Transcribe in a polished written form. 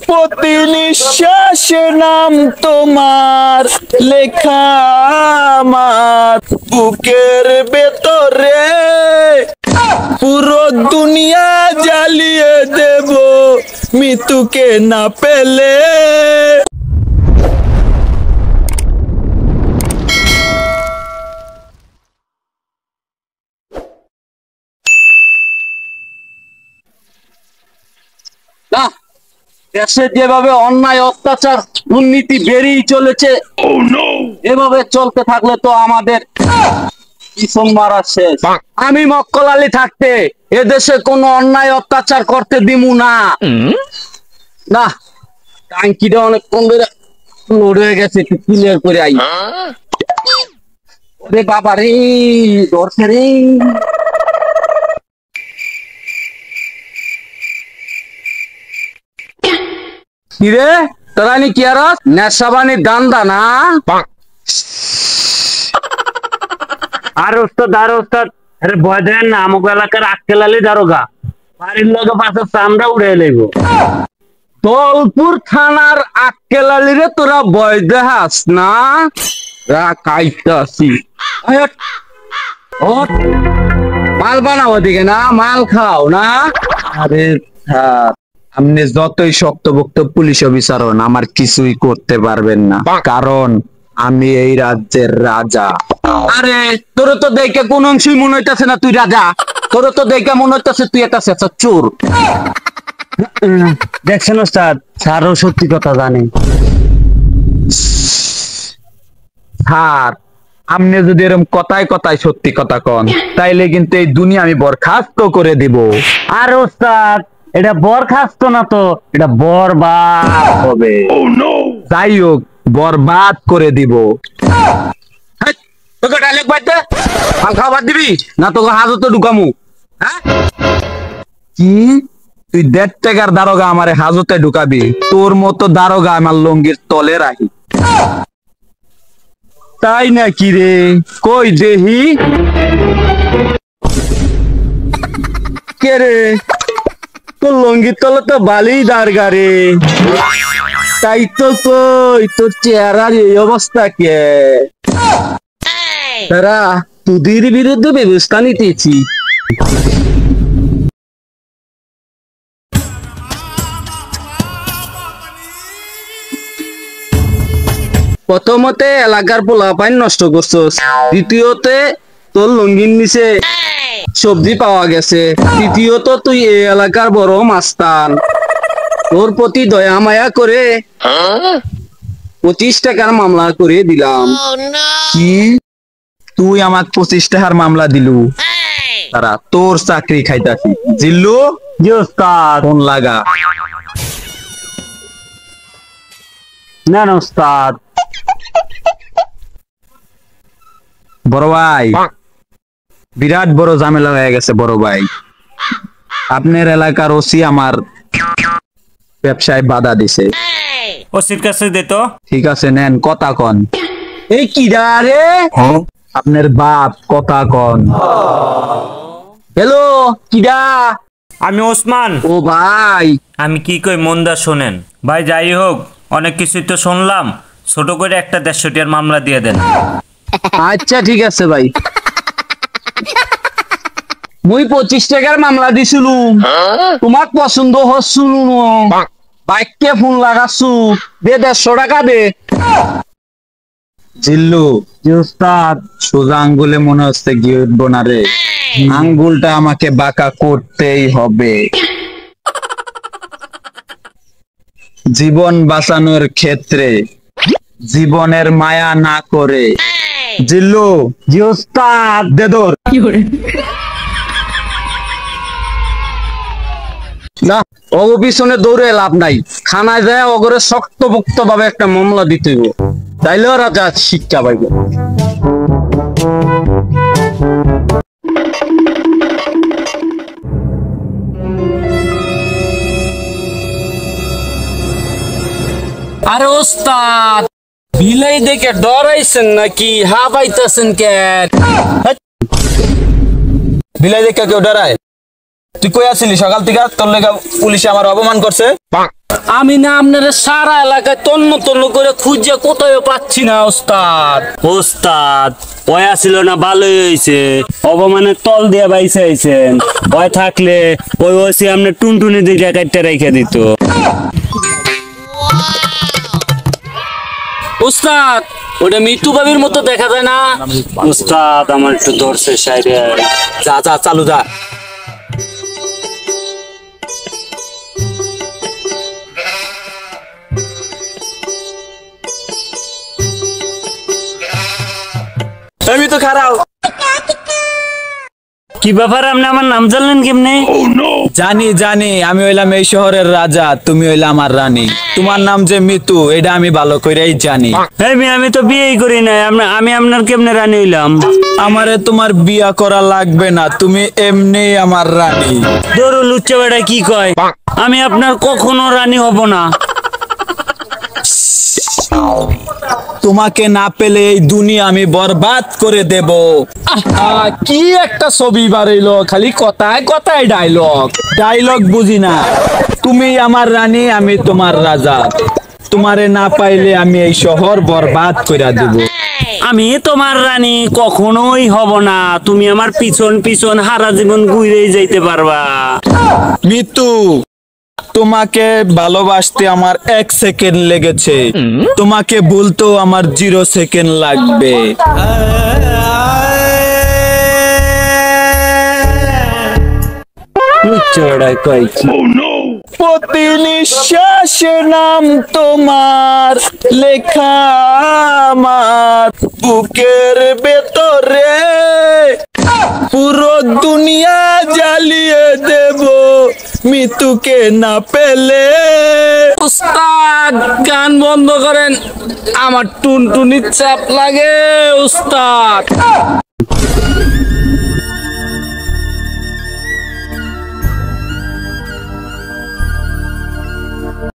প্রতি নিঃশ্বাসে নাম তোমার লেখা আমার বুকের ভেতরে পুরো দুনিয়া জ্বালিয়ে দেব মৃত্যুকে না পেলে। না, দেশে যেভাবে অন্যায় অত্যাচার দুর্নীতি বেড়েই চলেছে, এভাবে চলতে থাকলে তো আমাদের কিসম মারা শেষ। আমি মক্কল আলী থাকতে এদেশে কোনো অন্যায় অত্যাচার করতে দিমু না। না, টাঙ্কিটা অনেক কম লোড হয়ে গেছে, একটু ক্লিয়ার করে আই। ওরে বাবা রে, ধরছে রে। কিরে তোরা নি কি আর নেশাবানি দান্দা না? আর ওস্তাদ আরে ভয় দেন না, আমাকে এলাকার আক্কেল আলী দারোগা বাড়ির লগে পাশে চামড়া উড়ে লইব। দলপুর থানার আক্কেল আলী রে তোরা ভয় দেখাস না? কাইতাছি মাল বানাও দিকে না, মাল খাও না। আরে আপনি যতই শক্তভক্ত পুলিশ অফিসার হন আমার কিছুই করতে পারবেন না, কারণ আমি এই রাজ্যের রাজা। আরে তোর তো দেখে কোন অংশই মনে হইতেছে না তুই রাজা, তোর তো দেখে মনে হইতেছে তুই একটা শেষা চোর। দেখছেন ওস্তাদ, স্যারও সত্যি কথা জানে। স্যার আপনি যদি এরকম কথায় কথায় সত্যি কথা কন তাইলে কিন্তু এই দুনিয়া আমি বরখাস্ত করে দিব। আর ওস্তাদ এটা বরখাস্ত না তো, এটা বরবাদ হবে। যাই হোক বরবাদ করে দিব। তোকে ডাইলেক্ট বাদ দে, মাল খাওয়া বাদ দিবি না তোকে হাজতে ঢুকামু। হ্যাঁ কি তুই 1.5 টাকার দারোগা আমারে হাজতে ঢুকাবি? তোর মতো দারোগা আমার লঙ্গির তলে রাখি। তাই নাকি রে? কই দেহি কে রে, তোর লঙ্গির তলে তো বালিই দারগা রে। তাই তো কই তোর চেহারার এই অবস্থা কে? তারা তোদের বিরুদ্ধে ব্যবস্থা নিতেছি। প্রথমতে এলাকার পোলাপাইন নষ্ট করছস, দ্বিতীয়তে তোর লঙ্গির নিচে সবজি পাওয়া গেছে, তৃতীয়ত তুই এই এলাকার বড় মাস্তান। তোর প্রতি দয়া মায়া করে 25 টাকার মামলা করে দিলাম। কি তুই আমাক 25 টাকার মামলা দিলু? তারা তোর চাকরি খাইতাছি। জিল্লু জি ওস্তাদ। ফোন লাগা। না ওস্তাদ। বড় ভাই বিরাট বড় ঝামেলা হয়ে গেছে বড় ভাই। আপনার এলাকার ওসি আমার ব্যবসায় বাধা দিছে। ওসির কাছে দে তো। ঠিক আছে নেন, কথা কন। এই কি রে? আপনার বাপ, কথা কন। হ্যালো কিডা? আমি ওসমান। ও ভাই আমি কি কই মন্দা শোনেন ভাই, যাই হোক অনেক কিছুই তো শুনলাম, ছোট করে একটা 150 টাকার মামলা দিয়ে দেন। আচ্ছা ঠিক আছে ভাই, মুই 25 টাকার মামলা দিছিলু, তোমাক পছন্দ হচ্ছিল বাইককে ফোন লাগাচ্ছু, দে 150 টাকা দে। জিল্লু ওস্তাদ সোজা আঙ্গুলে মনে হচ্ছে গিয়ে উঠবো না রে, আঙ্গুলটা আমাকে বাঁকা করতেই হবে। জীবন বাঁচানোর ক্ষেত্রে জীবনের মায়া না করে। জিল্লু জি ওস্তাদ। দে দৌড়। না ওগো পিছনে দৌড়ে লাভ নাই, খানায় যায় ওগরে শক্তপোক্ত ভাবে একটা মামলা দিতে হইব, তাইলে ওরা যা শিক্ষা পাইব। আরে ওস্তাদ বিলাই দেখে ডরাইছেন নাকি? হা পাইতেছেন কে? বিলাই দেখে কেউ ডরায়? তুই কই আছিলি সকাল থেকে? তোর লেগা পুলিশে আমার অপমান করছে। আমি না আপনারা সারা এলাকায় তন্ন তন্ন করে খুঁজে কোথাও পাচ্ছি না ওস্তাদ। ওস্তাদ ওই আসিল না, ভালোই হয়েছে, অপমানের তল দিয়ে বাইসে আইছেন। ওই থাকলে ওই ওসি আপনি টুনটুনি দিকে কাটতে রেখে দিত। ওস্তাদ ওটা মৃত্যু বাবির মতো দেখা যায় না? ওস্তাদ আমার একটু ধরছে সাইডে। যা যা চালু যা। আমি তো খারাপ। কি ব্যাপার, আপনি আমার নাম জানলেন কেমনে? জানি জানি, আমি হইলাম এই শহরের রাজা, তুমি হইলা আমার রানী। তোমার নাম যে মিতু, এটা আমি ভালো করেই জানি। আমি তো বিয়েই করি নাই, আমি আপনার কেমনে রানী হইলাম? আমারে তোমার বিয়া করা লাগবে না, তুমি এমনি আমার রানী। ধরো লুচ্চা বেটা কি কয়, আমি আপনার কখনো রানী হব না। তোমাকে না পেলে এই দুনিয়া আমি বরবাদ করে দেব। কি একটা ছবি বাড়াইলো, খালি কথায় কথায় ডায়লগ। ডায়লগ বুঝি না। তুমি আমার রানী, আমি তোমার রাজা। তোমারে না পাইলে আমি এই শহর বরবাদ করে দেব। আমি তোমার রানী কখনোই হব না, তুমি আমার পিছন পিছন হারা জীবন ঘুরেই যাইতে পারবা। মিতু, তোমাকে ভালোবাসতে আমার 1 সেকেন্ড লেগেছে, তোমাকে বলতেও আমার 0 সেকেন্ড লাগবে। লুচ্চা বেটা কয় কি? প্রতি নিঃশ্বাসে নাম তোমার লেখা আমার বুকের ভেতরে, পুরো দুনিয়া জ্বালিয়ে দেব মিতুকে না পেলে। উস্তাদ গান বন্ধ করেন, আমার টুনটুনির চাপ লাগে উস্তাদ।